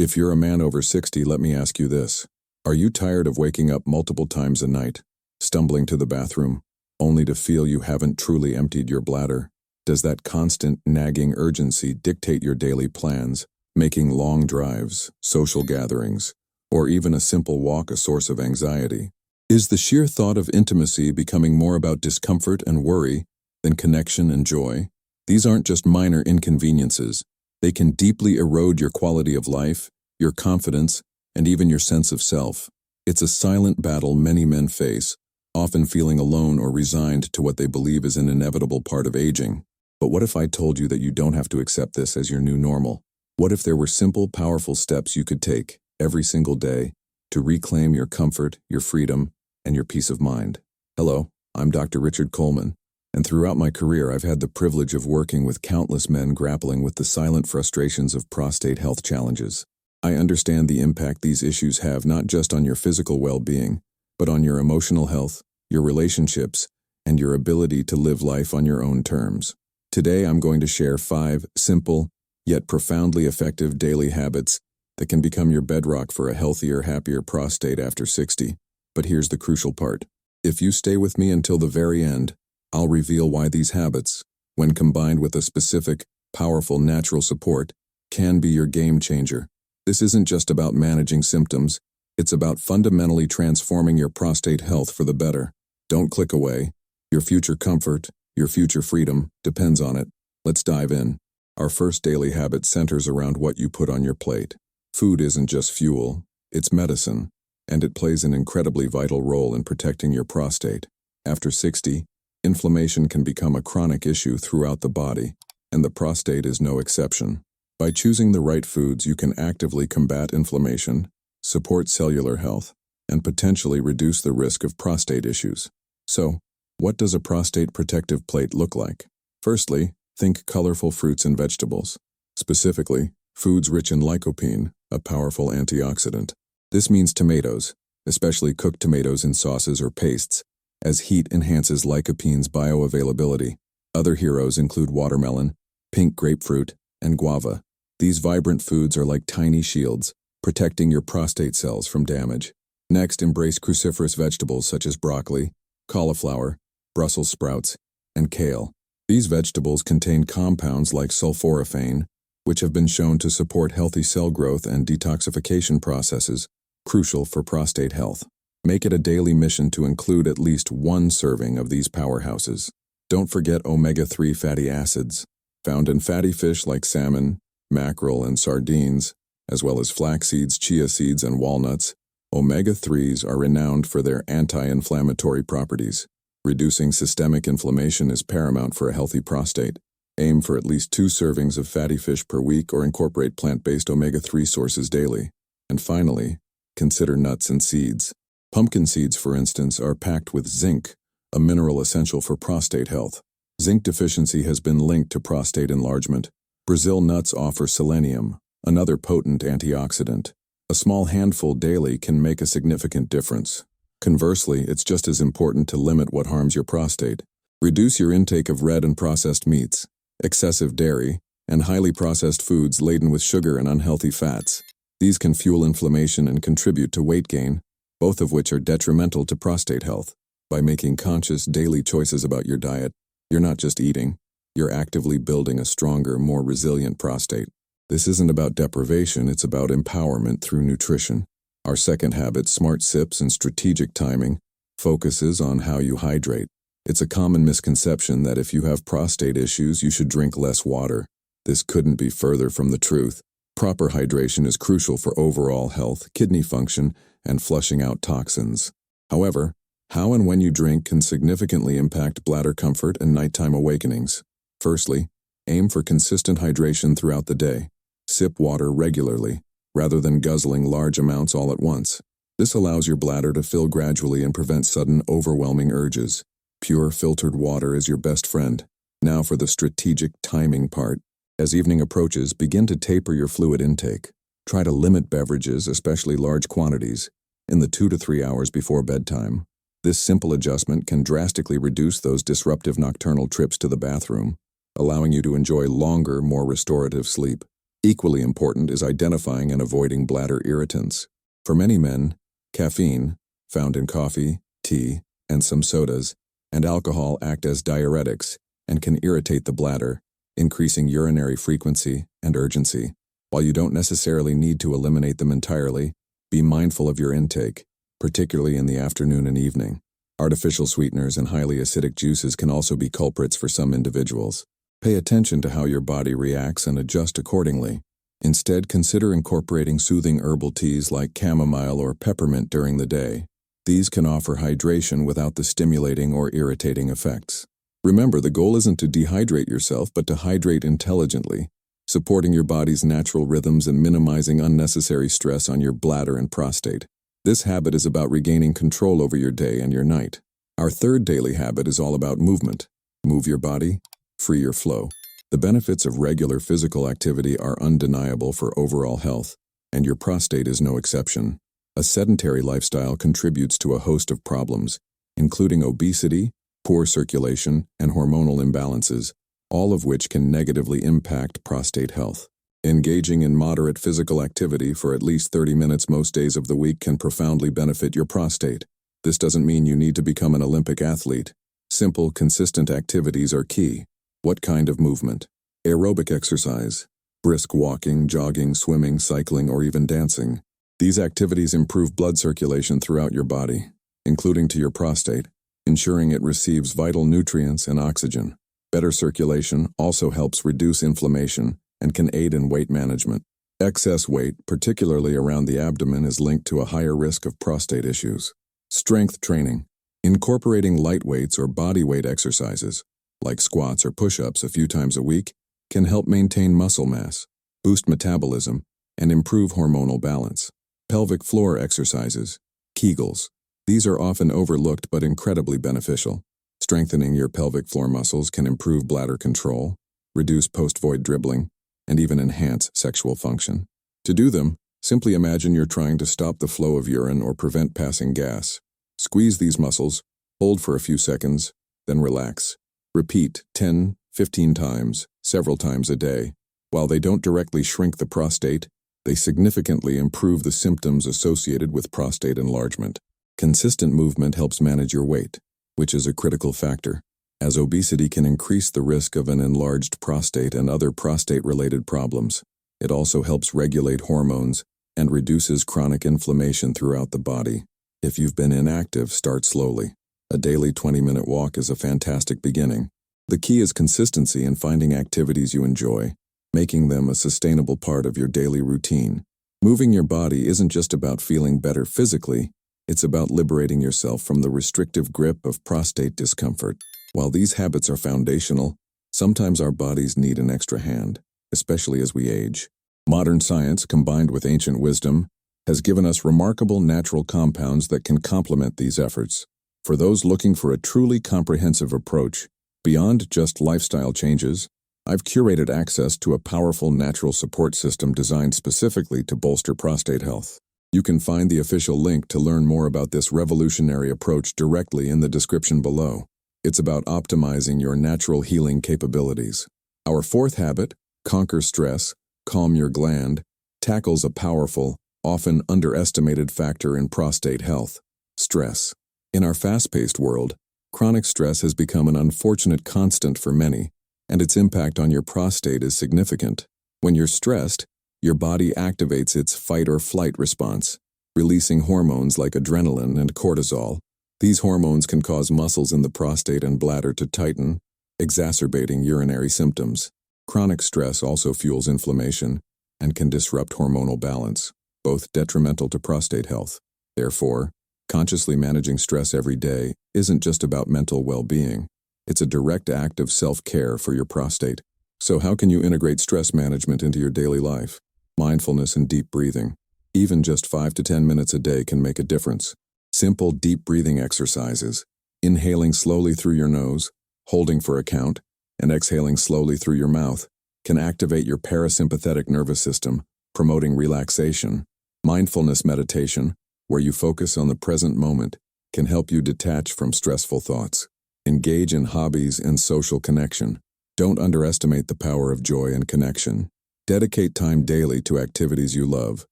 If you're a man over 60, let me ask you this. Are you tired of waking up multiple times a night, stumbling to the bathroom, only to feel you haven't truly emptied your bladder? Does that constant, nagging urgency dictate your daily plans, making long drives, social gatherings, or even a simple walk a source of anxiety? Is the sheer thought of intimacy becoming more about discomfort and worry than connection and joy? These aren't just minor inconveniences. They can deeply erode your quality of life, your confidence, and even your sense of self. It's a silent battle many men face, often feeling alone or resigned to what they believe is an inevitable part of aging. But what if I told you that you don't have to accept this as your new normal? What if there were simple, powerful steps you could take every single day to reclaim your comfort, your freedom, and your peace of mind? Hello, I'm Dr. Richard Coleman, and throughout my career I've had the privilege of working with countless men grappling with the silent frustrations of prostate health challenges. I understand the impact these issues have not just on your physical well-being, but on your emotional health, your relationships, and your ability to live life on your own terms. Today I'm going to share 5 simple, yet profoundly effective daily habits that can become your bedrock for a healthier, happier prostate after 60. But here's the crucial part. If you stay with me until the very end, I'll reveal why these habits, when combined with a specific, powerful natural support, can be your game changer. This isn't just about managing symptoms, it's about fundamentally transforming your prostate health for the better. Don't click away. Your future comfort, your future freedom, depends on it. Let's dive in. Our first daily habit centers around what you put on your plate. Food isn't just fuel, it's medicine, and it plays an incredibly vital role in protecting your prostate. After 60, inflammation can become a chronic issue throughout the body, and the prostate is no exception. By choosing the right foods, you can actively combat inflammation, support cellular health, and potentially reduce the risk of prostate issues. So, what does a prostate protective plate look like? Firstly, think colorful fruits and vegetables. Specifically, foods rich in lycopene, a powerful antioxidant. This means tomatoes, especially cooked tomatoes in sauces or pastes, as heat enhances lycopene's bioavailability. Other heroes include watermelon, pink grapefruit, and guava. These vibrant foods are like tiny shields, protecting your prostate cells from damage. Next, embrace cruciferous vegetables such as broccoli, cauliflower, Brussels sprouts, and kale. These vegetables contain compounds like sulforaphane, which have been shown to support healthy cell growth and detoxification processes, crucial for prostate health. Make it a daily mission to include at least 1 serving of these powerhouses. Don't forget omega-3 fatty acids, found in fatty fish like salmon, mackerel, and sardines, as well as flax seeds, chia seeds, and walnuts. Omega-3s are renowned for their anti-inflammatory properties. Reducing systemic inflammation is paramount for a healthy prostate. Aim for at least 2 servings of fatty fish per week or incorporate plant-based omega-3 sources daily. And finally, consider nuts and seeds. Pumpkin seeds, for instance, are packed with zinc, a mineral essential for prostate health. Zinc deficiency has been linked to prostate enlargement. Brazil nuts offer selenium, another potent antioxidant. A small handful daily can make a significant difference. Conversely, it's just as important to limit what harms your prostate. Reduce your intake of red and processed meats, excessive dairy, and highly processed foods laden with sugar and unhealthy fats. These can fuel inflammation and contribute to weight gain, both of which are detrimental to prostate health. By making conscious daily choices about your diet, you're not just eating, you're actively building a stronger, more resilient prostate. This isn't about deprivation, it's about empowerment through nutrition. Our second habit, smart sips and strategic timing, focuses on how you hydrate. It's a common misconception that if you have prostate issues, you should drink less water. This couldn't be further from the truth. Proper hydration is crucial for overall health, kidney function, and flushing out toxins. However, how and when you drink can significantly impact bladder comfort and nighttime awakenings. Firstly, aim for consistent hydration throughout the day. Sip water regularly, rather than guzzling large amounts all at once. This allows your bladder to fill gradually and prevents sudden, overwhelming urges. Pure filtered water is your best friend. Now for the strategic timing part. As evening approaches, begin to taper your fluid intake. Try to limit beverages, especially large quantities, in the 2 to 3 hours before bedtime. This simple adjustment can drastically reduce those disruptive nocturnal trips to the bathroom, allowing you to enjoy longer, more restorative sleep. Equally important is identifying and avoiding bladder irritants. For many men, caffeine, found in coffee, tea, and some sodas, and alcohol act as diuretics and can irritate the bladder, increasing urinary frequency and urgency. While you don't necessarily need to eliminate them entirely, be mindful of your intake, particularly in the afternoon and evening. Artificial sweeteners and highly acidic juices can also be culprits for some individuals. Pay attention to how your body reacts and adjust accordingly. Instead, consider incorporating soothing herbal teas like chamomile or peppermint during the day. These can offer hydration without the stimulating or irritating effects. Remember, the goal isn't to dehydrate yourself, but to hydrate intelligently, supporting your body's natural rhythms and minimizing unnecessary stress on your bladder and prostate. This habit is about regaining control over your day and your night. Our third daily habit is all about movement. Move your body, free your flow. The benefits of regular physical activity are undeniable for overall health, and your prostate is no exception. A sedentary lifestyle contributes to a host of problems, including obesity, poor circulation, and hormonal imbalances, all of which can negatively impact prostate health. Engaging in moderate physical activity for at least 30 minutes most days of the week can profoundly benefit your prostate. This doesn't mean you need to become an Olympic athlete. Simple, consistent activities are key. What kind of movement? Aerobic exercise, brisk walking, jogging, swimming, cycling, or even dancing. These activities improve blood circulation throughout your body, including to your prostate, ensuring it receives vital nutrients and oxygen. Better circulation also helps reduce inflammation and can aid in weight management. Excess weight, particularly around the abdomen, is linked to a higher risk of prostate issues. Strength training. Incorporating light weights or body weight exercises, like squats or push-ups a few times a week, can help maintain muscle mass, boost metabolism, and improve hormonal balance. Pelvic floor exercises, Kegels. These are often overlooked but incredibly beneficial. Strengthening your pelvic floor muscles can improve bladder control, reduce post-void dribbling, and even enhance sexual function. To do them, simply imagine you're trying to stop the flow of urine or prevent passing gas. Squeeze these muscles, hold for a few seconds, then relax. Repeat 10-15 times, several times a day. While they don't directly shrink the prostate, they significantly improve the symptoms associated with prostate enlargement. Consistent movement helps manage your weight, which is a critical factor, as obesity can increase the risk of an enlarged prostate and other prostate-related problems. It also helps regulate hormones and reduces chronic inflammation throughout the body. If you've been inactive, start slowly. A daily 20-minute walk is a fantastic beginning. The key is consistency and finding activities you enjoy, making them a sustainable part of your daily routine. Moving your body isn't just about feeling better physically, it's about liberating yourself from the restrictive grip of prostate discomfort. While these habits are foundational, sometimes our bodies need an extra hand, especially as we age. Modern science, combined with ancient wisdom, has given us remarkable natural compounds that can complement these efforts. For those looking for a truly comprehensive approach, beyond just lifestyle changes, I've curated access to a powerful natural support system designed specifically to bolster prostate health. You can find the official link to learn more about this revolutionary approach directly in the description below. It's about optimizing your natural healing capabilities. Our fourth habit, conquer stress, calm your gland, tackles a powerful, often underestimated factor in prostate health: stress. In our fast-paced world, chronic stress has become an unfortunate constant for many, and its impact on your prostate is significant. When you're stressed, your body activates its fight-or-flight response, releasing hormones like adrenaline and cortisol. These hormones can cause muscles in the prostate and bladder to tighten, exacerbating urinary symptoms. Chronic stress also fuels inflammation and can disrupt hormonal balance, both detrimental to prostate health. Therefore, consciously managing stress every day isn't just about mental well-being. It's a direct act of self-care for your prostate. So how can you integrate stress management into your daily life? Mindfulness and deep breathing. Even just 5 to 10 minutes a day can make a difference. Simple deep breathing exercises, inhaling slowly through your nose, holding for a count, and exhaling slowly through your mouth, can activate your parasympathetic nervous system, promoting relaxation. Mindfulness meditation, where you focus on the present moment, can help you detach from stressful thoughts. Engage in hobbies and social connection. Don't underestimate the power of joy and connection. Dedicate time daily to activities you love: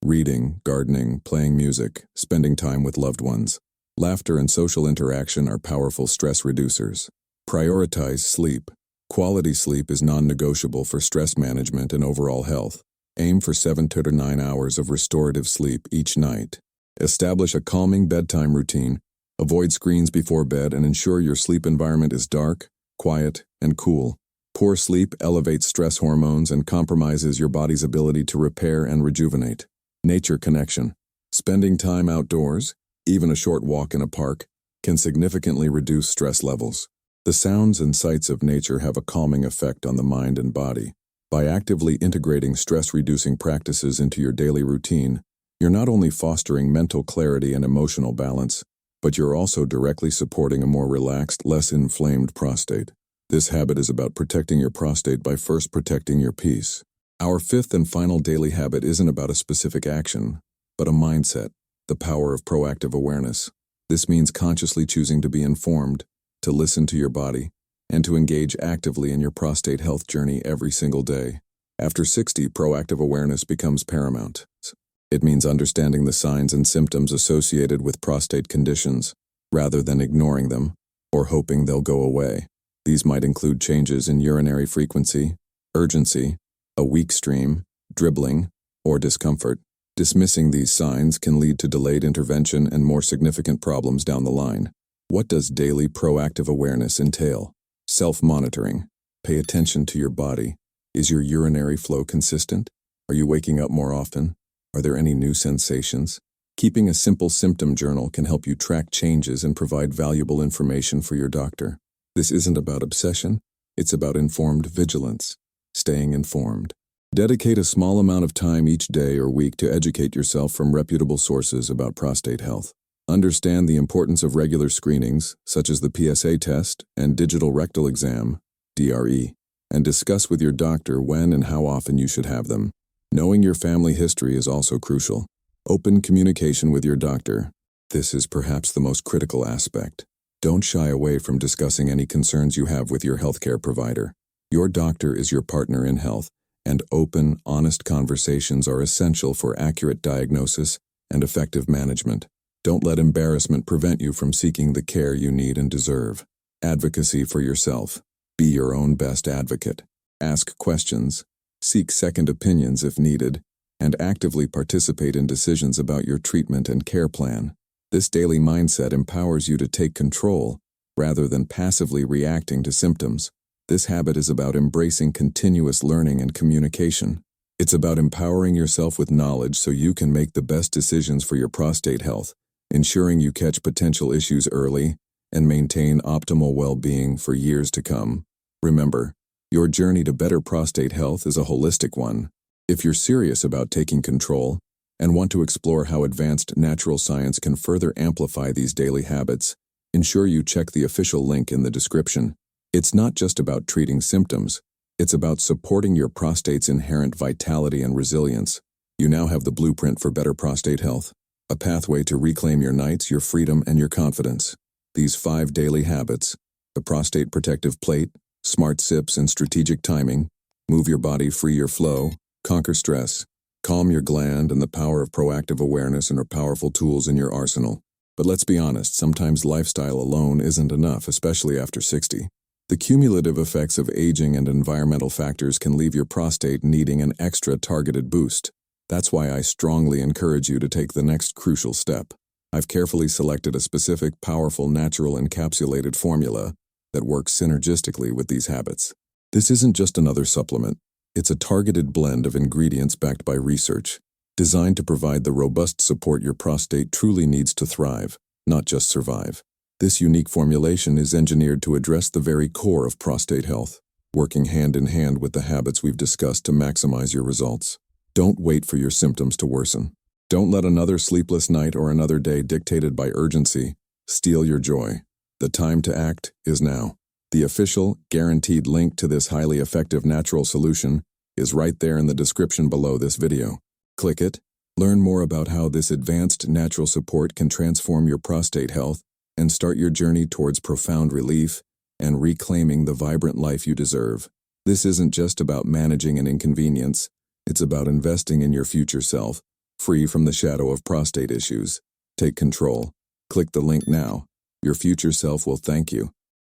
reading, gardening, playing music, spending time with loved ones. Laughter and social interaction are powerful stress reducers. Prioritize sleep. Quality sleep is non-negotiable for stress management and overall health. Aim for 7 to 9 hours of restorative sleep each night. Establish a calming bedtime routine. Avoid screens before bed and ensure your sleep environment is dark, quiet, and cool. Poor sleep elevates stress hormones and compromises your body's ability to repair and rejuvenate. Nature connection. Spending time outdoors, even a short walk in a park, can significantly reduce stress levels. The sounds and sights of nature have a calming effect on the mind and body. By actively integrating stress-reducing practices into your daily routine, you're not only fostering mental clarity and emotional balance, but you're also directly supporting a more relaxed, less inflamed prostate. This habit is about protecting your prostate by first protecting your peace. Our fifth and final daily habit isn't about a specific action, but a mindset, the power of proactive awareness. This means consciously choosing to be informed, to listen to your body, and to engage actively in your prostate health journey every single day. After 60, proactive awareness becomes paramount. It means understanding the signs and symptoms associated with prostate conditions, rather than ignoring them or hoping they'll go away. These might include changes in urinary frequency, urgency, a weak stream, dribbling, or discomfort. Dismissing these signs can lead to delayed intervention and more significant problems down the line. What does daily proactive awareness entail? Self-monitoring. Pay attention to your body. Is your urinary flow consistent? Are you waking up more often? Are there any new sensations? Keeping a simple symptom journal can help you track changes and provide valuable information for your doctor. This isn't about obsession, it's about informed vigilance. Staying informed. Dedicate a small amount of time each day or week to educate yourself from reputable sources about prostate health. Understand the importance of regular screenings, such as the PSA test and digital rectal exam, DRE, and discuss with your doctor when and how often you should have them. Knowing your family history is also crucial. Open communication with your doctor. This is perhaps the most critical aspect. Don't shy away from discussing any concerns you have with your healthcare provider. Your doctor is your partner in health, and open, honest conversations are essential for accurate diagnosis and effective management. Don't let embarrassment prevent you from seeking the care you need and deserve. Advocacy for yourself. Be your own best advocate. Ask questions, seek second opinions if needed, and actively participate in decisions about your treatment and care plan. This daily mindset empowers you to take control, rather than passively reacting to symptoms. This habit is about embracing continuous learning and communication. It's about empowering yourself with knowledge so you can make the best decisions for your prostate health, ensuring you catch potential issues early and maintain optimal well-being for years to come. Remember, your journey to better prostate health is a holistic one. If you're serious about taking control and want to explore how advanced natural science can further amplify these daily habits, ensure you check the official link in the description. It's not just about treating symptoms, it's about supporting your prostate's inherent vitality and resilience. You now have the blueprint for better prostate health, a pathway to reclaim your nights, your freedom, and your confidence. These 5 daily habits, the Prostate-Protective Plate, smart sips and strategic timing, move your body, free your flow, conquer stress, calm your gland, and the power of proactive awareness, and are powerful tools in your arsenal. But let's be honest, sometimes lifestyle alone isn't enough, especially after 60. The cumulative effects of aging and environmental factors can leave your prostate needing an extra targeted boost. That's why I strongly encourage you to take the next crucial step. I've carefully selected a specific, powerful, natural encapsulated formula that works synergistically with these habits. This isn't just another supplement. It's a targeted blend of ingredients backed by research, designed to provide the robust support your prostate truly needs to thrive, not just survive. This unique formulation is engineered to address the very core of prostate health, working hand in hand with the habits we've discussed to maximize your results. Don't wait for your symptoms to worsen. Don't let another sleepless night or another day dictated by urgency steal your joy. The time to act is now. The official, guaranteed link to this highly effective natural solution is right there in the description below this video. Click it, learn more about how this advanced natural support can transform your prostate health, and start your journey towards profound relief and reclaiming the vibrant life you deserve. This isn't just about managing an inconvenience, it's about investing in your future self, free from the shadow of prostate issues. Take control. Click the link now. Your future self will thank you.